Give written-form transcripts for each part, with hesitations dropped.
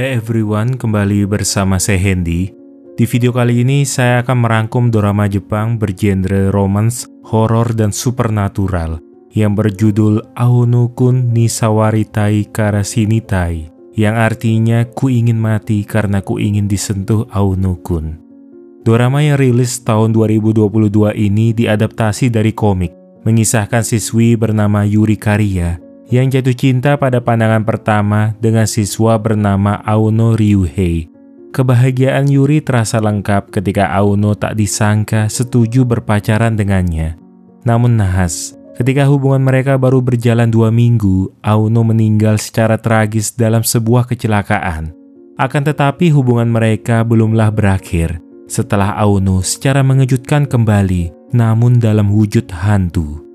Hey everyone, kembali bersama saya Hendy. Di video kali ini saya akan merangkum dorama Jepang bergenre romance, horor, dan supernatural yang berjudul Ao-no-kun ni Sawaritai Kara Shinitai, yang artinya ku ingin mati karena ku ingin disentuh Ao-no-kun. Dorama yang rilis tahun 2022 ini diadaptasi dari komik, mengisahkan siswi bernama Yuri Kariya yang jatuh cinta pada pandangan pertama dengan siswa bernama Aono Ryuhei. Kebahagiaan Yuri terasa lengkap ketika Aono tak disangka setuju berpacaran dengannya. Namun nahas, ketika hubungan mereka baru berjalan 2 minggu, Aono meninggal secara tragis dalam sebuah kecelakaan. Akan tetapi hubungan mereka belumlah berakhir setelah Aono secara mengejutkan kembali, namun dalam wujud hantu.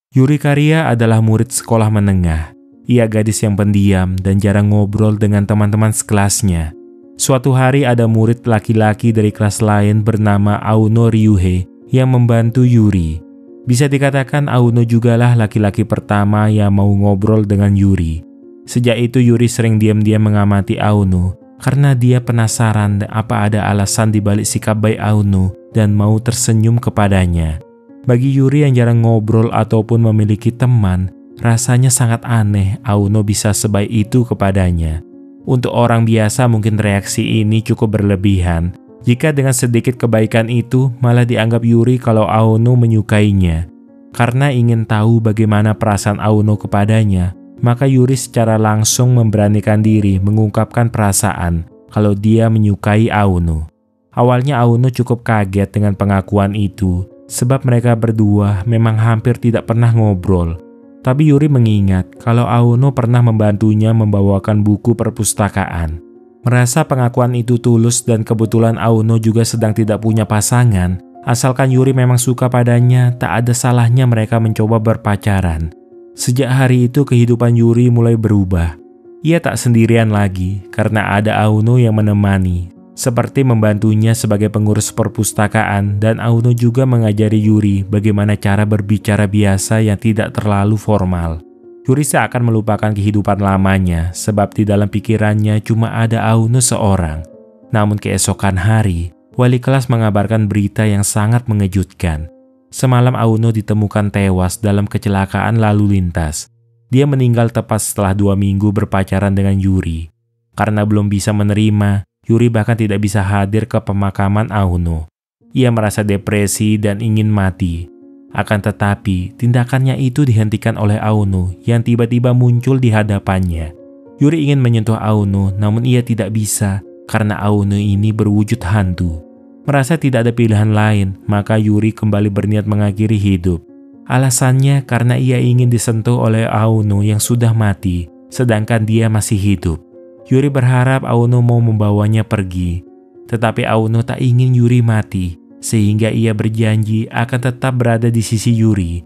Yuri Kariya adalah murid sekolah menengah. Ia gadis yang pendiam dan jarang ngobrol dengan teman-teman sekelasnya. Suatu hari ada murid laki-laki dari kelas lain bernama Aono Ryuhei yang membantu Yuri. Bisa dikatakan Aono jugalah laki-laki pertama yang mau ngobrol dengan Yuri. Sejak itu Yuri sering diam-diam mengamati Aono karena dia penasaran apa ada alasan dibalik sikap baik Aono dan mau tersenyum kepadanya. Bagi Yuri yang jarang ngobrol ataupun memiliki teman, rasanya sangat aneh Aono bisa sebaik itu kepadanya. Untuk orang biasa mungkin reaksi ini cukup berlebihan, jika dengan sedikit kebaikan itu malah dianggap Yuri kalau Aono menyukainya. Karena ingin tahu bagaimana perasaan Aono kepadanya, maka Yuri secara langsung memberanikan diri mengungkapkan perasaan kalau dia menyukai Aono. Awalnya Aono cukup kaget dengan pengakuan itu, sebab mereka berdua memang hampir tidak pernah ngobrol. Tapi Yuri mengingat kalau Aono pernah membantunya membawakan buku perpustakaan. Merasa pengakuan itu tulus dan kebetulan Aono juga sedang tidak punya pasangan, asalkan Yuri memang suka padanya, tak ada salahnya mereka mencoba berpacaran. Sejak hari itu kehidupan Yuri mulai berubah. Ia tak sendirian lagi karena ada Aono yang menemani, seperti membantunya sebagai pengurus perpustakaan, dan Aono juga mengajari Yuri bagaimana cara berbicara biasa yang tidak terlalu formal. Yuri seakan melupakan kehidupan lamanya sebab di dalam pikirannya cuma ada Aono seorang. Namun keesokan hari, wali kelas mengabarkan berita yang sangat mengejutkan. Semalam Aono ditemukan tewas dalam kecelakaan lalu lintas. Dia meninggal tepat setelah 2 minggu berpacaran dengan Yuri. Karena belum bisa menerima, Yuri bahkan tidak bisa hadir ke pemakaman Aono. Ia merasa depresi dan ingin mati. Akan tetapi, tindakannya itu dihentikan oleh Aono yang tiba-tiba muncul di hadapannya. Yuri ingin menyentuh Aono, namun ia tidak bisa karena Aono ini berwujud hantu. Merasa tidak ada pilihan lain, maka Yuri kembali berniat mengakhiri hidup. Alasannya karena ia ingin disentuh oleh Aono yang sudah mati, sedangkan dia masih hidup. Yuri berharap Aono mau membawanya pergi, tetapi Aono tak ingin Yuri mati, sehingga ia berjanji akan tetap berada di sisi Yuri.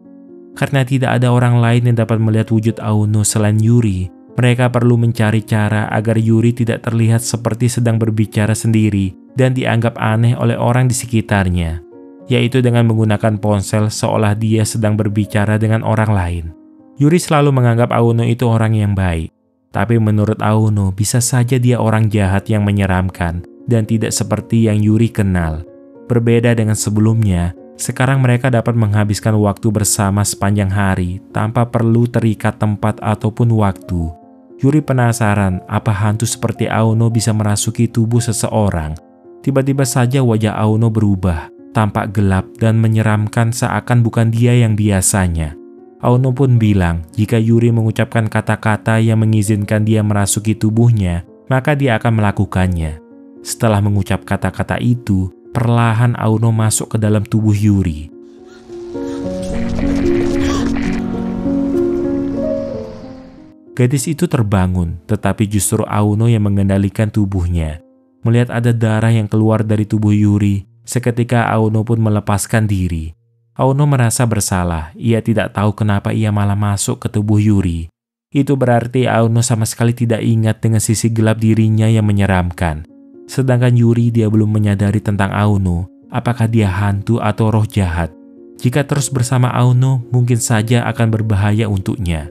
Karena tidak ada orang lain yang dapat melihat wujud Aono selain Yuri, mereka perlu mencari cara agar Yuri tidak terlihat seperti sedang berbicara sendiri dan dianggap aneh oleh orang di sekitarnya, yaitu dengan menggunakan ponsel seolah dia sedang berbicara dengan orang lain. Yuri selalu menganggap Aono itu orang yang baik. Tapi menurut Aono, bisa saja dia orang jahat yang menyeramkan dan tidak seperti yang Yuri kenal. Berbeda dengan sebelumnya, sekarang mereka dapat menghabiskan waktu bersama sepanjang hari tanpa perlu terikat tempat ataupun waktu. Yuri penasaran apa hantu seperti Aono bisa merasuki tubuh seseorang. Tiba-tiba saja wajah Aono berubah, tampak gelap dan menyeramkan seakan bukan dia yang biasanya. Aono pun bilang jika Yuri mengucapkan kata-kata yang mengizinkan dia merasuki tubuhnya, maka dia akan melakukannya. Setelah mengucap kata-kata itu, perlahan Aono masuk ke dalam tubuh Yuri. Gadis itu terbangun, tetapi justru Aono yang mengendalikan tubuhnya. Melihat ada darah yang keluar dari tubuh Yuri, seketika Aono pun melepaskan diri. Aono merasa bersalah, ia tidak tahu kenapa ia malah masuk ke tubuh Yuri. Itu berarti Aono sama sekali tidak ingat dengan sisi gelap dirinya yang menyeramkan. Sedangkan Yuri dia belum menyadari tentang Aono apakah dia hantu atau roh jahat. Jika terus bersama Aono, mungkin saja akan berbahaya untuknya.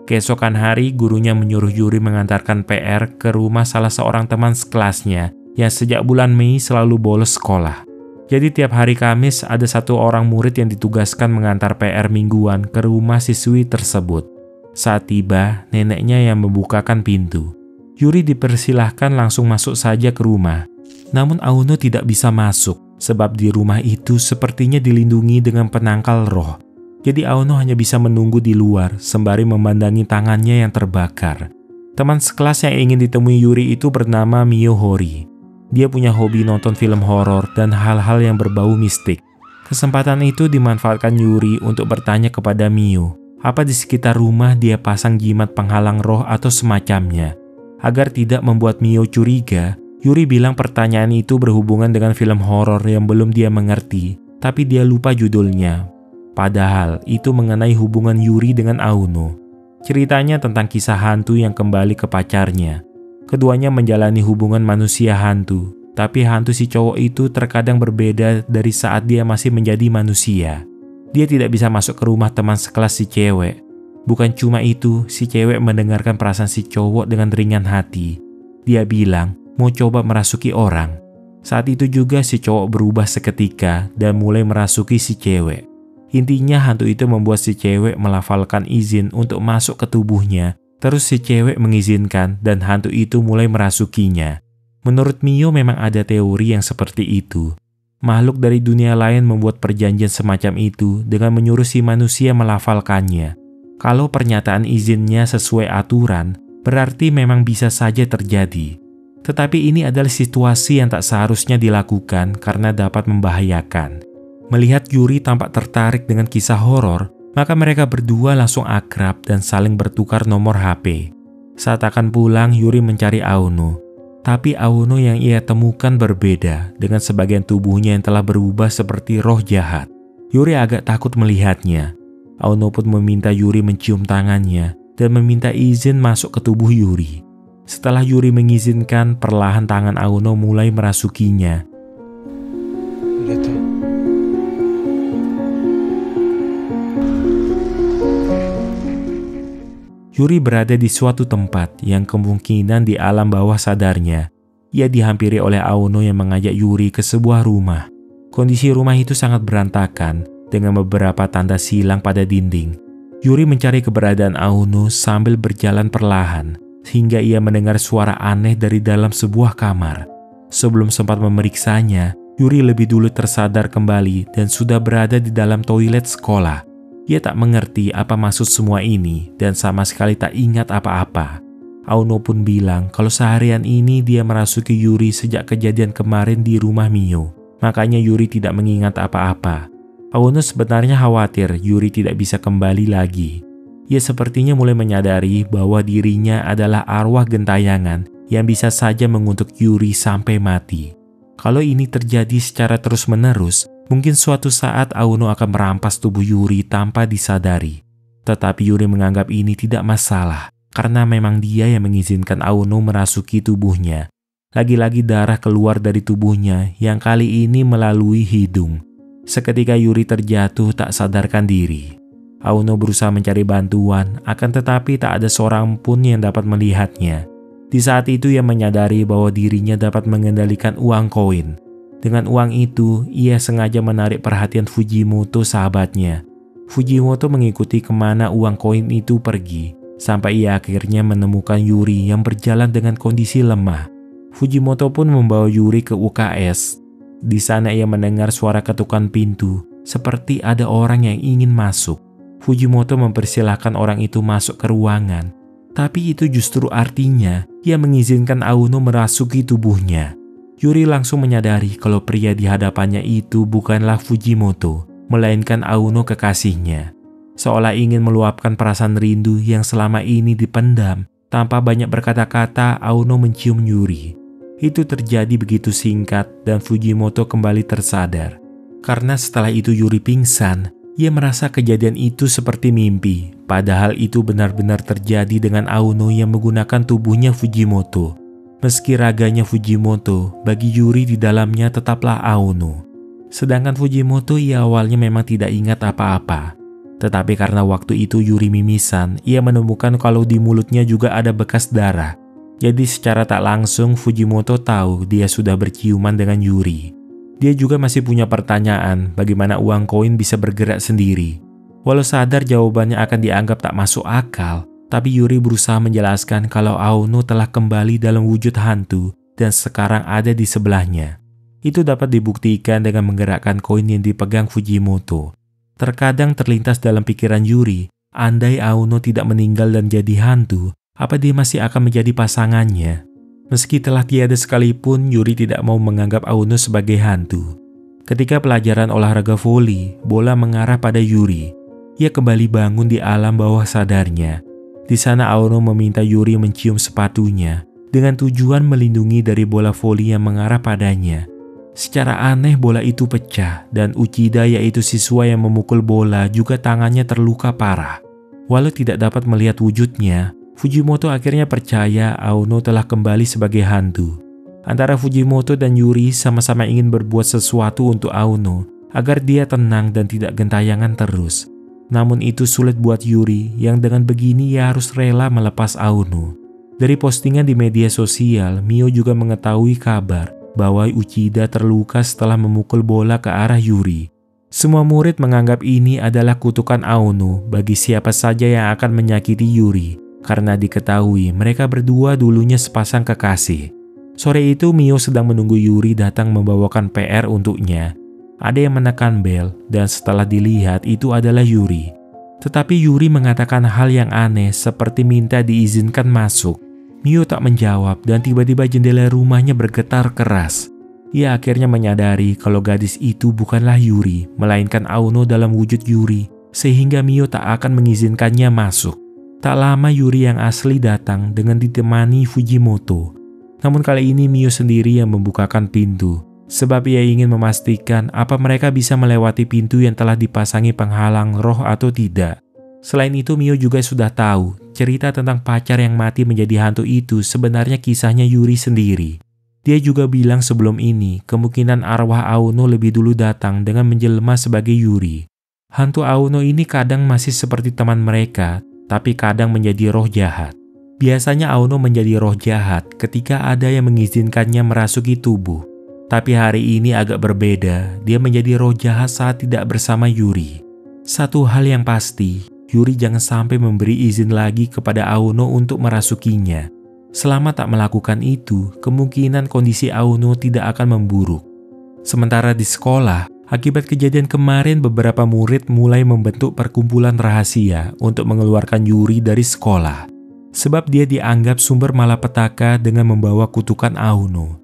Keesokan hari, gurunya menyuruh Yuri mengantarkan PR ke rumah salah seorang teman sekelasnya yang sejak bulan Mei selalu bolos sekolah. Jadi tiap hari Kamis ada satu orang murid yang ditugaskan mengantar PR mingguan ke rumah siswi tersebut. Saat tiba, neneknya yang membukakan pintu. Yuri dipersilahkan langsung masuk saja ke rumah. Namun Aono tidak bisa masuk, sebab di rumah itu sepertinya dilindungi dengan penangkal roh. Jadi Aono hanya bisa menunggu di luar sembari memandangi tangannya yang terbakar. Teman sekelas yang ingin ditemui Yuri itu bernama Mio Hori. Dia punya hobi nonton film horor dan hal-hal yang berbau mistik. Kesempatan itu dimanfaatkan Yuri untuk bertanya kepada Mio, apa di sekitar rumah dia pasang jimat penghalang roh atau semacamnya. Agar tidak membuat Mio curiga, Yuri bilang pertanyaan itu berhubungan dengan film horor yang belum dia mengerti, tapi dia lupa judulnya. Padahal itu mengenai hubungan Yuri dengan Aono. Ceritanya tentang kisah hantu yang kembali ke pacarnya. Keduanya menjalani hubungan manusia hantu, tapi hantu si cowok itu terkadang berbeda dari saat dia masih menjadi manusia. Dia tidak bisa masuk ke rumah teman sekelas si cewek. Bukan cuma itu, si cewek mendengarkan perasaan si cowok dengan ringan hati. Dia bilang mau coba merasuki orang. Saat itu juga si cowok berubah seketika dan mulai merasuki si cewek. Intinya hantu itu membuat si cewek melafalkan izin untuk masuk ke tubuhnya. Terus si cewek mengizinkan dan hantu itu mulai merasukinya. Menurut Mio memang ada teori yang seperti itu. Makhluk dari dunia lain membuat perjanjian semacam itu dengan menyuruh si manusia melafalkannya. Kalau pernyataan izinnya sesuai aturan, berarti memang bisa saja terjadi. Tetapi ini adalah situasi yang tak seharusnya dilakukan karena dapat membahayakan. Melihat Yuri tampak tertarik dengan kisah horor, maka mereka berdua langsung akrab dan saling bertukar nomor HP. Saat akan pulang, Yuri mencari Aono. Tapi Aono yang ia temukan berbeda, dengan sebagian tubuhnya yang telah berubah seperti roh jahat. Yuri agak takut melihatnya. Aono pun meminta Yuri mencium tangannya dan meminta izin masuk ke tubuh Yuri. Setelah Yuri mengizinkan, perlahan tangan Aono mulai merasukinya. Yuri berada di suatu tempat yang kemungkinan di alam bawah sadarnya. Ia dihampiri oleh Aono yang mengajak Yuri ke sebuah rumah. Kondisi rumah itu sangat berantakan dengan beberapa tanda silang pada dinding. Yuri mencari keberadaan Aono sambil berjalan perlahan hingga ia mendengar suara aneh dari dalam sebuah kamar. Sebelum sempat memeriksanya, Yuri lebih dulu tersadar kembali dan sudah berada di dalam toilet sekolah. Ia tak mengerti apa maksud semua ini dan sama sekali tak ingat apa-apa. Aono pun bilang kalau seharian ini dia merasuki Yuri sejak kejadian kemarin di rumah Mio. Makanya Yuri tidak mengingat apa-apa. Aono sebenarnya khawatir Yuri tidak bisa kembali lagi. Ia sepertinya mulai menyadari bahwa dirinya adalah arwah gentayangan yang bisa saja mengutuk Yuri sampai mati. Kalau ini terjadi secara terus-menerus, mungkin suatu saat Aono akan merampas tubuh Yuri tanpa disadari. Tetapi Yuri menganggap ini tidak masalah, karena memang dia yang mengizinkan Aono merasuki tubuhnya. Lagi-lagi darah keluar dari tubuhnya yang kali ini melalui hidung. Seketika Yuri terjatuh tak sadarkan diri. Aono berusaha mencari bantuan, akan tetapi tak ada seorang pun yang dapat melihatnya. Di saat itu ia menyadari bahwa dirinya dapat mengendalikan uang koin. Dengan uang itu, ia sengaja menarik perhatian Fujimoto sahabatnya. Fujimoto mengikuti kemana uang koin itu pergi, sampai ia akhirnya menemukan Yuri yang berjalan dengan kondisi lemah. Fujimoto pun membawa Yuri ke UKS. Di sana ia mendengar suara ketukan pintu, seperti ada orang yang ingin masuk. Fujimoto mempersilahkan orang itu masuk ke ruangan. Tapi itu justru artinya ia mengizinkan Aono merasuki tubuhnya. Yuri langsung menyadari kalau pria di hadapannya itu bukanlah Fujimoto, melainkan Aono kekasihnya. Seolah ingin meluapkan perasaan rindu yang selama ini dipendam, tanpa banyak berkata-kata Aono mencium Yuri. Itu terjadi begitu singkat dan Fujimoto kembali tersadar. Karena setelah itu Yuri pingsan, ia merasa kejadian itu seperti mimpi, padahal itu benar-benar terjadi dengan Aono yang menggunakan tubuhnya Fujimoto. Meski raganya Fujimoto, bagi Yuri di dalamnya tetaplah Aono. Sedangkan Fujimoto ia awalnya memang tidak ingat apa-apa. Tetapi karena waktu itu Yuri mimisan, ia menemukan kalau di mulutnya juga ada bekas darah. Jadi secara tak langsung Fujimoto tahu dia sudah berciuman dengan Yuri. Dia juga masih punya pertanyaan bagaimana uang koin bisa bergerak sendiri. Walau sadar jawabannya akan dianggap tak masuk akal, tapi Yuri berusaha menjelaskan kalau Aono telah kembali dalam wujud hantu dan sekarang ada di sebelahnya. Itu dapat dibuktikan dengan menggerakkan koin yang dipegang Fujimoto. Terkadang terlintas dalam pikiran Yuri, andai Aono tidak meninggal dan jadi hantu, apa dia masih akan menjadi pasangannya? Meski telah tiada sekalipun, Yuri tidak mau menganggap Aono sebagai hantu. Ketika pelajaran olahraga voli, bola mengarah pada Yuri. Ia kembali bangun di alam bawah sadarnya. Di sana Aono meminta Yuri mencium sepatunya dengan tujuan melindungi dari bola voli yang mengarah padanya. Secara aneh bola itu pecah dan Uchida yaitu siswa yang memukul bola juga tangannya terluka parah. Walau tidak dapat melihat wujudnya, Fujimoto akhirnya percaya Aono telah kembali sebagai hantu. Antara Fujimoto dan Yuri sama-sama ingin berbuat sesuatu untuk Aono agar dia tenang dan tidak gentayangan terus. Namun itu sulit buat Yuri yang dengan begini ia harus rela melepas Aono. Dari postingan di media sosial, Mio juga mengetahui kabar bahwa Uchida terluka setelah memukul bola ke arah Yuri. Semua murid menganggap ini adalah kutukan Aono bagi siapa saja yang akan menyakiti Yuri, karena diketahui mereka berdua dulunya sepasang kekasih. Sore itu Mio sedang menunggu Yuri datang membawakan PR untuknya. Ada yang menekan bel dan setelah dilihat itu adalah Yuri. Tetapi Yuri mengatakan hal yang aneh seperti minta diizinkan masuk. Mio tak menjawab dan tiba-tiba jendela rumahnya bergetar keras. Ia akhirnya menyadari kalau gadis itu bukanlah Yuri, melainkan Aono dalam wujud Yuri, sehingga Mio tak akan mengizinkannya masuk. Tak lama Yuri yang asli datang dengan ditemani Fujimoto. Namun kali ini Mio sendiri yang membukakan pintu. Sebab ia ingin memastikan apa mereka bisa melewati pintu yang telah dipasangi penghalang roh atau tidak. Selain itu Mio juga sudah tahu cerita tentang pacar yang mati menjadi hantu itu sebenarnya kisahnya Yuri sendiri. Dia juga bilang sebelum ini kemungkinan arwah Aono lebih dulu datang dengan menjelma sebagai Yuri. Hantu Aono ini kadang masih seperti teman mereka, tapi kadang menjadi roh jahat. Biasanya Aono menjadi roh jahat ketika ada yang mengizinkannya merasuki tubuh. Tapi hari ini agak berbeda, dia menjadi roh jahat saat tidak bersama Yuri. Satu hal yang pasti, Yuri jangan sampai memberi izin lagi kepada Aono untuk merasukinya. Selama tak melakukan itu, kemungkinan kondisi Aono tidak akan memburuk. Sementara di sekolah, akibat kejadian kemarin beberapa murid mulai membentuk perkumpulan rahasia untuk mengeluarkan Yuri dari sekolah. Sebab dia dianggap sumber malapetaka dengan membawa kutukan Aono.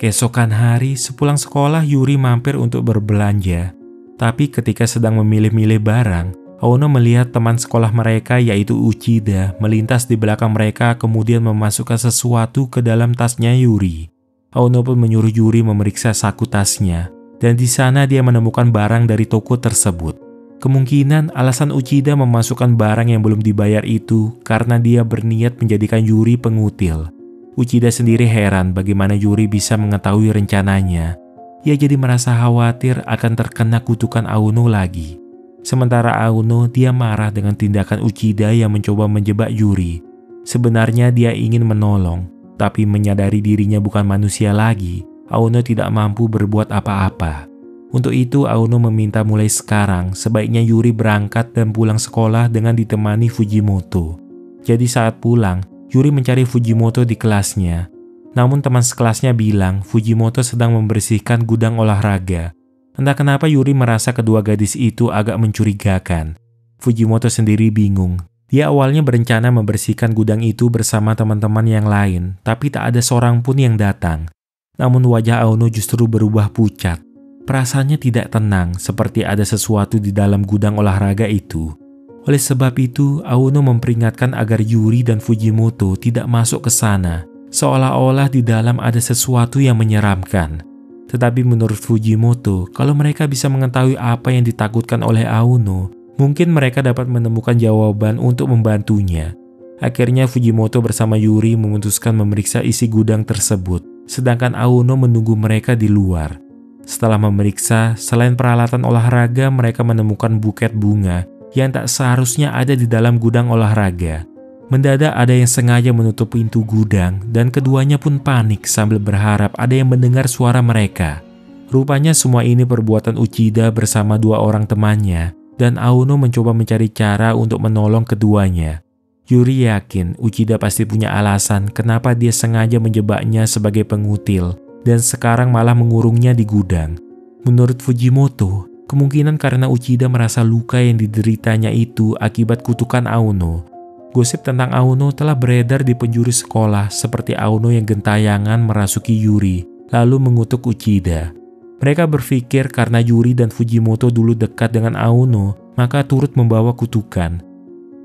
Keesokan hari, sepulang sekolah Yuri mampir untuk berbelanja. Tapi ketika sedang memilih-milih barang, Aono melihat teman sekolah mereka yaitu Uchida melintas di belakang mereka kemudian memasukkan sesuatu ke dalam tasnya Yuri. Aono pun menyuruh Yuri memeriksa saku tasnya, dan di sana dia menemukan barang dari toko tersebut. Kemungkinan alasan Uchida memasukkan barang yang belum dibayar itu karena dia berniat menjadikan Yuri pengutil. Uchida sendiri heran bagaimana Yuri bisa mengetahui rencananya. Ia jadi merasa khawatir akan terkena kutukan Aono lagi. Sementara Aono, dia marah dengan tindakan Uchida yang mencoba menjebak Yuri. Sebenarnya dia ingin menolong, tapi menyadari dirinya bukan manusia lagi, Aono tidak mampu berbuat apa-apa. Untuk itu Aono meminta mulai sekarang sebaiknya Yuri berangkat dan pulang sekolah dengan ditemani Fujimoto. Jadi saat pulang, Yuri mencari Fujimoto di kelasnya. Namun teman sekelasnya bilang Fujimoto sedang membersihkan gudang olahraga. Entah kenapa Yuri merasa kedua gadis itu agak mencurigakan. Fujimoto sendiri bingung. Dia awalnya berencana membersihkan gudang itu bersama teman-teman yang lain, tapi tak ada seorang pun yang datang. Namun wajah Aono justru berubah pucat. Perasaannya tidak tenang, seperti ada sesuatu di dalam gudang olahraga itu. Oleh sebab itu, Aono memperingatkan agar Yuri dan Fujimoto tidak masuk ke sana, seolah-olah di dalam ada sesuatu yang menyeramkan. Tetapi menurut Fujimoto, kalau mereka bisa mengetahui apa yang ditakutkan oleh Aono, mungkin mereka dapat menemukan jawaban untuk membantunya. Akhirnya Fujimoto bersama Yuri memutuskan memeriksa isi gudang tersebut, sedangkan Aono menunggu mereka di luar. Setelah memeriksa, selain peralatan olahraga, mereka menemukan buket bunga yang tak seharusnya ada di dalam gudang olahraga. Mendadak ada yang sengaja menutup pintu gudang dan keduanya pun panik sambil berharap ada yang mendengar suara mereka. Rupanya semua ini perbuatan Uchida bersama 2 orang temannya dan Aono mencoba mencari cara untuk menolong keduanya. Yuri yakin Uchida pasti punya alasan kenapa dia sengaja menjebaknya sebagai pengutil dan sekarang malah mengurungnya di gudang. Menurut Fujimoto, kemungkinan karena Uchida merasa luka yang dideritanya itu akibat kutukan Aono. Gosip tentang Aono telah beredar di penjuru sekolah seperti Aono yang gentayangan merasuki Yuri lalu mengutuk Uchida. Mereka berpikir karena Yuri dan Fujimoto dulu dekat dengan Aono, maka turut membawa kutukan.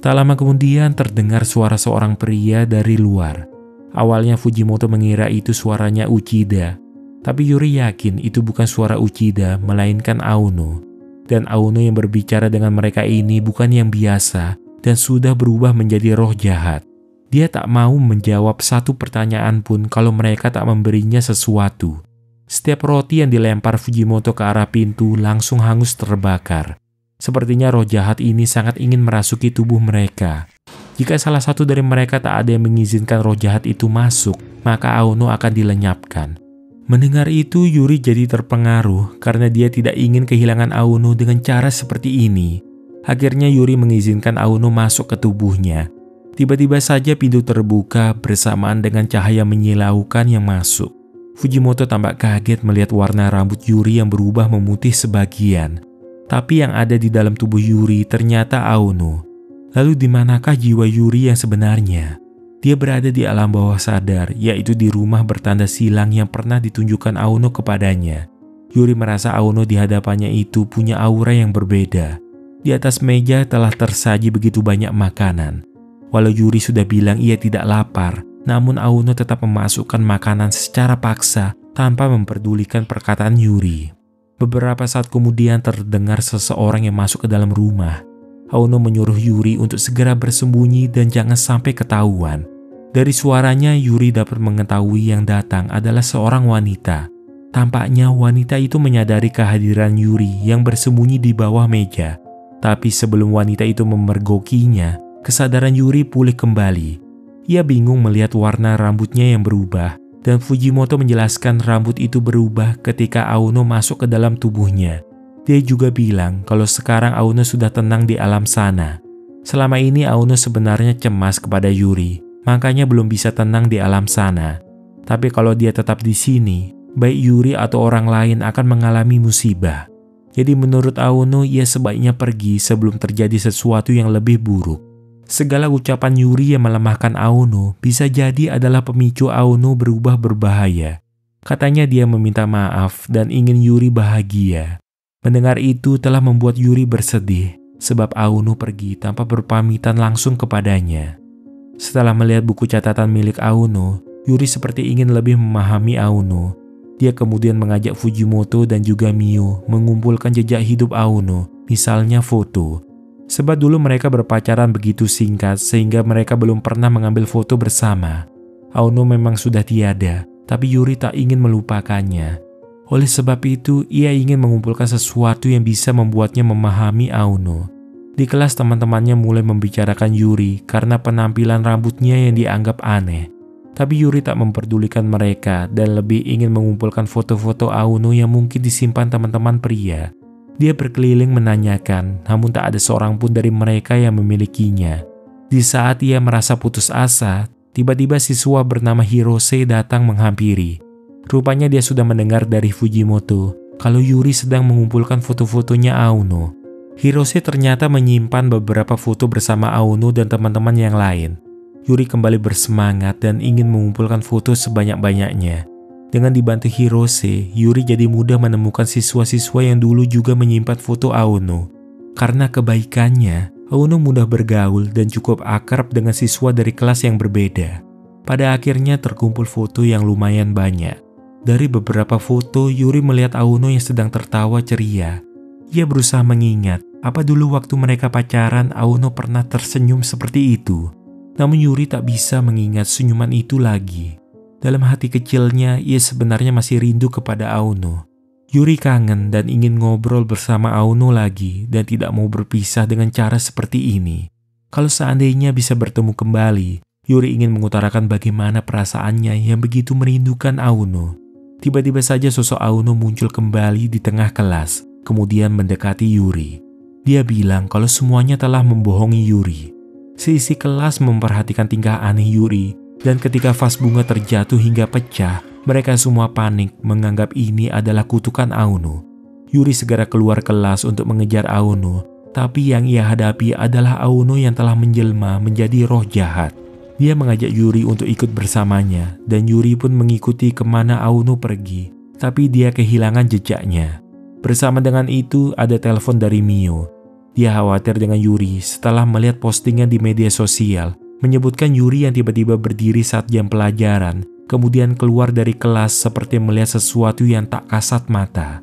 Tak lama kemudian terdengar suara seorang pria dari luar. Awalnya Fujimoto mengira itu suaranya Uchida, tapi Yuri yakin itu bukan suara Uchida, melainkan Aono. Dan Aono yang berbicara dengan mereka ini bukan yang biasa dan sudah berubah menjadi roh jahat. Dia tak mau menjawab satu pertanyaan pun kalau mereka tak memberinya sesuatu. Setiap roti yang dilempar Fujimoto ke arah pintu langsung hangus terbakar. Sepertinya roh jahat ini sangat ingin merasuki tubuh mereka. Jika salah satu dari mereka tak ada yang mengizinkan roh jahat itu masuk, maka Aono akan dilenyapkan. Mendengar itu, Yuri jadi terpengaruh karena dia tidak ingin kehilangan Aono dengan cara seperti ini. Akhirnya Yuri mengizinkan Aono masuk ke tubuhnya. Tiba-tiba saja pintu terbuka bersamaan dengan cahaya menyilaukan yang masuk. Fujimoto tampak kaget melihat warna rambut Yuri yang berubah memutih sebagian. Tapi yang ada di dalam tubuh Yuri ternyata Aono. Lalu di manakah jiwa Yuri yang sebenarnya? Dia berada di alam bawah sadar, yaitu di rumah bertanda silang yang pernah ditunjukkan Aono kepadanya. Yuri merasa Aono di hadapannya itu punya aura yang berbeda. Di atas meja telah tersaji begitu banyak makanan. Walau Yuri sudah bilang ia tidak lapar, namun Aono tetap memasukkan makanan secara paksa tanpa memperdulikan perkataan Yuri. Beberapa saat kemudian terdengar seseorang yang masuk ke dalam rumah. Aono menyuruh Yuri untuk segera bersembunyi dan jangan sampai ketahuan. Dari suaranya Yuri dapat mengetahui yang datang adalah seorang wanita. Tampaknya wanita itu menyadari kehadiran Yuri yang bersembunyi di bawah meja. Tapi sebelum wanita itu memergokinya, kesadaran Yuri pulih kembali. Ia bingung melihat warna rambutnya yang berubah, dan Fujimoto menjelaskan rambut itu berubah ketika Aono masuk ke dalam tubuhnya. Dia juga bilang kalau sekarang Aono sudah tenang di alam sana. Selama ini Aono sebenarnya cemas kepada Yuri, makanya belum bisa tenang di alam sana. Tapi kalau dia tetap di sini, baik Yuri atau orang lain akan mengalami musibah. Jadi menurut Aono, ia sebaiknya pergi sebelum terjadi sesuatu yang lebih buruk. Segala ucapan Yuri yang melemahkan Aono bisa jadi adalah pemicu Aono berubah berbahaya. Katanya dia meminta maaf dan ingin Yuri bahagia. Mendengar itu telah membuat Yuri bersedih, sebab Aono pergi tanpa berpamitan langsung kepadanya. Setelah melihat buku catatan milik Aono, Yuri seperti ingin lebih memahami Aono. Dia kemudian mengajak Fujimoto dan juga Mio mengumpulkan jejak hidup Aono, misalnya foto. Sebab dulu mereka berpacaran begitu singkat sehingga mereka belum pernah mengambil foto bersama. Aono memang sudah tiada, tapi Yuri tak ingin melupakannya. Oleh sebab itu, ia ingin mengumpulkan sesuatu yang bisa membuatnya memahami Aono. Di kelas teman-temannya mulai membicarakan Yuri karena penampilan rambutnya yang dianggap aneh. Tapi Yuri tak memperdulikan mereka dan lebih ingin mengumpulkan foto-foto Aono yang mungkin disimpan teman-teman pria. Dia berkeliling menanyakan, namun tak ada seorang pun dari mereka yang memilikinya. Di saat ia merasa putus asa, tiba-tiba siswa bernama Hirose datang menghampiri. Rupanya dia sudah mendengar dari Fujimoto kalau Yuri sedang mengumpulkan foto-fotonya Aono. Hirose ternyata menyimpan beberapa foto bersama Aono dan teman-teman yang lain. Yuri kembali bersemangat dan ingin mengumpulkan foto sebanyak-banyaknya. Dengan dibantu Hirose, Yuri jadi mudah menemukan siswa-siswa yang dulu juga menyimpan foto Aono. Karena kebaikannya, Aono mudah bergaul dan cukup akrab dengan siswa dari kelas yang berbeda. Pada akhirnya terkumpul foto yang lumayan banyak. Dari beberapa foto, Yuri melihat Aono yang sedang tertawa ceria. Ia berusaha mengingat, apa dulu waktu mereka pacaran Aono pernah tersenyum seperti itu. Namun Yuri tak bisa mengingat senyuman itu lagi. Dalam hati kecilnya, ia sebenarnya masih rindu kepada Aono. Yuri kangen dan ingin ngobrol bersama Aono lagi dan tidak mau berpisah dengan cara seperti ini. Kalau seandainya bisa bertemu kembali, Yuri ingin mengutarakan bagaimana perasaannya yang begitu merindukan Aono. Tiba-tiba saja sosok Aono muncul kembali di tengah kelas, kemudian mendekati Yuri. Dia bilang kalau semuanya telah membohongi Yuri. Seisi kelas memperhatikan tingkah aneh Yuri, dan ketika vas bunga terjatuh hingga pecah, mereka semua panik menganggap ini adalah kutukan Aono. Yuri segera keluar kelas untuk mengejar Aono, tapi yang ia hadapi adalah Aono yang telah menjelma menjadi roh jahat. Dia mengajak Yuri untuk ikut bersamanya, dan Yuri pun mengikuti kemana Aono pergi, tapi dia kehilangan jejaknya. Bersama dengan itu ada telepon dari Mio. Dia khawatir dengan Yuri setelah melihat postingan di media sosial, menyebutkan Yuri yang tiba-tiba berdiri saat jam pelajaran, kemudian keluar dari kelas seperti melihat sesuatu yang tak kasat mata.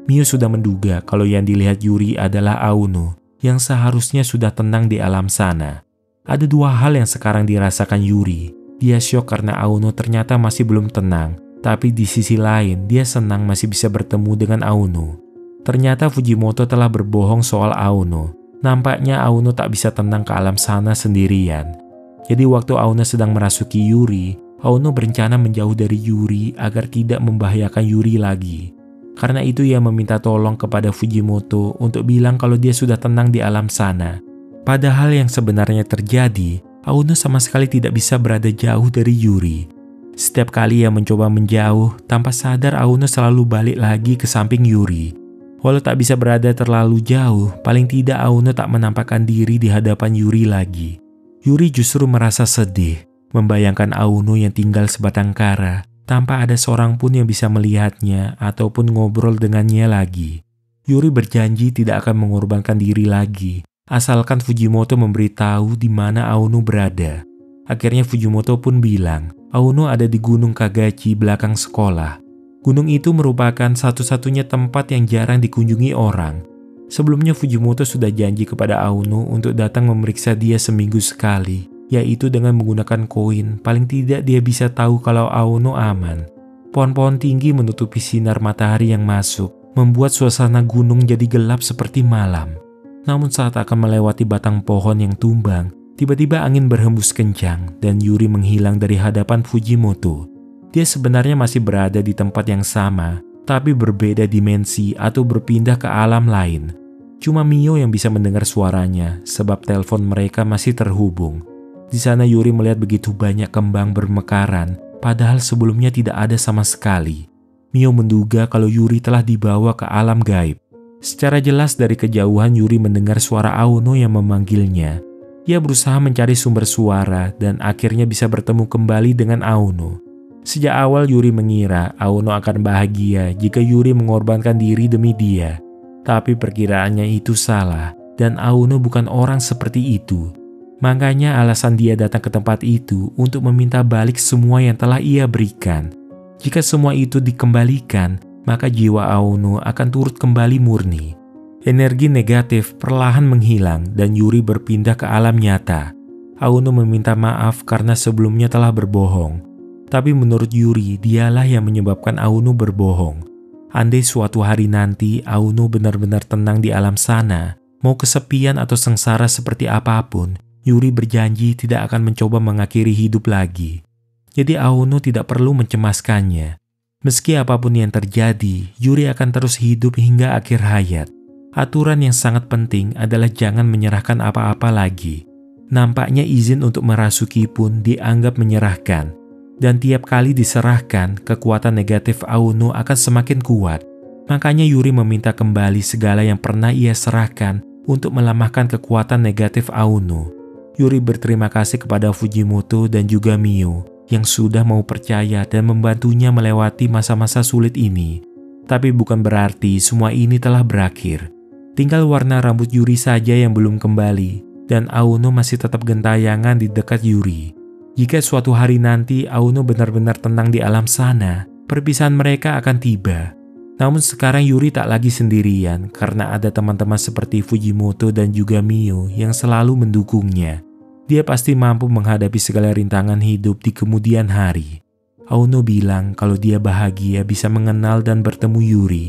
Mio sudah menduga kalau yang dilihat Yuri adalah Aono, yang seharusnya sudah tenang di alam sana. Ada dua hal yang sekarang dirasakan Yuri. Dia syok karena Aono ternyata masih belum tenang, tapi di sisi lain dia senang masih bisa bertemu dengan Aono. Ternyata Fujimoto telah berbohong soal Aono. Nampaknya Aono tak bisa tenang ke alam sana sendirian. Jadi waktu Aono sedang merasuki Yuri, Aono berencana menjauh dari Yuri agar tidak membahayakan Yuri lagi. Karena itu ia meminta tolong kepada Fujimoto untuk bilang kalau dia sudah tenang di alam sana. Padahal yang sebenarnya terjadi, Aono sama sekali tidak bisa berada jauh dari Yuri. Setiap kali ia mencoba menjauh, tanpa sadar Aono selalu balik lagi ke samping Yuri. Walau tak bisa berada terlalu jauh, paling tidak Aono tak menampakkan diri di hadapan Yuri lagi. Yuri justru merasa sedih, membayangkan Aono yang tinggal sebatang kara, tanpa ada seorang pun yang bisa melihatnya ataupun ngobrol dengannya lagi. Yuri berjanji tidak akan mengorbankan diri lagi, asalkan Fujimoto memberitahu di mana Aono berada. Akhirnya Fujimoto pun bilang, Aono ada di Gunung Kagachi belakang sekolah. Gunung itu merupakan satu-satunya tempat yang jarang dikunjungi orang. Sebelumnya Fujimoto sudah janji kepada Aono untuk datang memeriksa dia seminggu sekali, yaitu dengan menggunakan koin. Paling tidak dia bisa tahu kalau Aono aman. Pohon-pohon tinggi menutupi sinar matahari yang masuk, membuat suasana gunung jadi gelap seperti malam. Namun saat akan melewati batang pohon yang tumbang, tiba-tiba angin berhembus kencang dan Yuri menghilang dari hadapan Fujimoto. Dia sebenarnya masih berada di tempat yang sama, tapi berbeda dimensi atau berpindah ke alam lain. Cuma Mio yang bisa mendengar suaranya, sebab telepon mereka masih terhubung. Di sana Yuri melihat begitu banyak kembang bermekaran, padahal sebelumnya tidak ada sama sekali. Mio menduga kalau Yuri telah dibawa ke alam gaib. Secara jelas dari kejauhan Yuri mendengar suara Aono yang memanggilnya. Ia berusaha mencari sumber suara dan akhirnya bisa bertemu kembali dengan Aono. Sejak awal Yuri mengira Aono akan bahagia jika Yuri mengorbankan diri demi dia. Tapi perkiraannya itu salah dan Aono bukan orang seperti itu. Makanya alasan dia datang ke tempat itu untuk meminta balik semua yang telah ia berikan. Jika semua itu dikembalikan, maka jiwa Aono akan turut kembali murni. Energi negatif perlahan menghilang dan Yuri berpindah ke alam nyata. Aono meminta maaf karena sebelumnya telah berbohong. Tapi menurut Yuri, dialah yang menyebabkan Aono berbohong. Andai suatu hari nanti Aono benar-benar tenang di alam sana, mau kesepian atau sengsara seperti apapun, Yuri berjanji tidak akan mencoba mengakhiri hidup lagi. Jadi Aono tidak perlu mencemaskannya. Meski apapun yang terjadi, Yuri akan terus hidup hingga akhir hayat. Aturan yang sangat penting adalah jangan menyerahkan apa-apa lagi. Nampaknya izin untuk merasuki pun dianggap menyerahkan. Dan tiap kali diserahkan, kekuatan negatif Aono akan semakin kuat. Makanya Yuri meminta kembali segala yang pernah ia serahkan untuk melemahkan kekuatan negatif Aono. Yuri berterima kasih kepada Fujimoto dan juga Mio yang sudah mau percaya dan membantunya melewati masa-masa sulit ini. Tapi bukan berarti semua ini telah berakhir. Tinggal warna rambut Yuri saja yang belum kembali dan Aono masih tetap gentayangan di dekat Yuri. Jika suatu hari nanti Aono benar-benar tenang di alam sana, perpisahan mereka akan tiba. Namun sekarang Yuri tak lagi sendirian karena ada teman-teman seperti Fujimoto dan juga Mio yang selalu mendukungnya. Dia pasti mampu menghadapi segala rintangan hidup di kemudian hari. Aono bilang kalau dia bahagia bisa mengenal dan bertemu Yuri.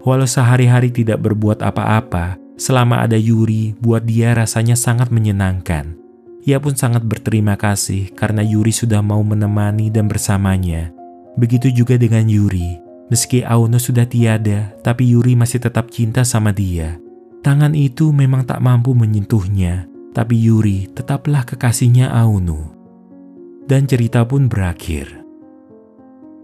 Walau sehari-hari tidak berbuat apa-apa, selama ada Yuri, buat dia rasanya sangat menyenangkan. Ia pun sangat berterima kasih karena Yuri sudah mau menemani dan bersamanya. Begitu juga dengan Yuri. Meski Aono sudah tiada, tapi Yuri masih tetap cinta sama dia. Tangan itu memang tak mampu menyentuhnya, tapi Yuri tetaplah kekasihnya Aono. Dan cerita pun berakhir.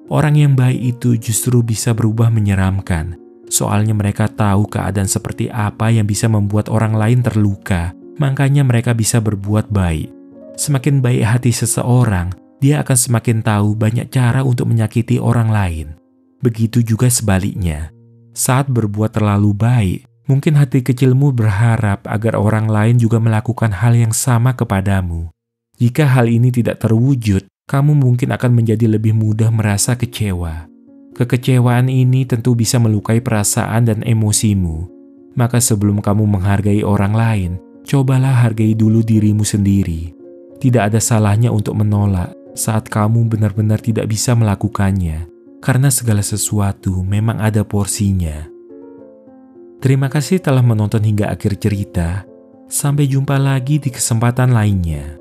Orang yang baik itu justru bisa berubah menyeramkan. Soalnya mereka tahu keadaan seperti apa yang bisa membuat orang lain terluka, makanya mereka bisa berbuat baik. Semakin baik hati seseorang, dia akan semakin tahu banyak cara untuk menyakiti orang lain. Begitu juga sebaliknya. Saat berbuat terlalu baik, mungkin hati kecilmu berharap agar orang lain juga melakukan hal yang sama kepadamu. Jika hal ini tidak terwujud, kamu mungkin akan menjadi lebih mudah merasa kecewa. Kekecewaan ini tentu bisa melukai perasaan dan emosimu. Maka sebelum kamu menghargai orang lain, cobalah hargai dulu dirimu sendiri. Tidak ada salahnya untuk menolak saat kamu benar-benar tidak bisa melakukannya, karena segala sesuatu memang ada porsinya. Terima kasih telah menonton hingga akhir cerita. Sampai jumpa lagi di kesempatan lainnya.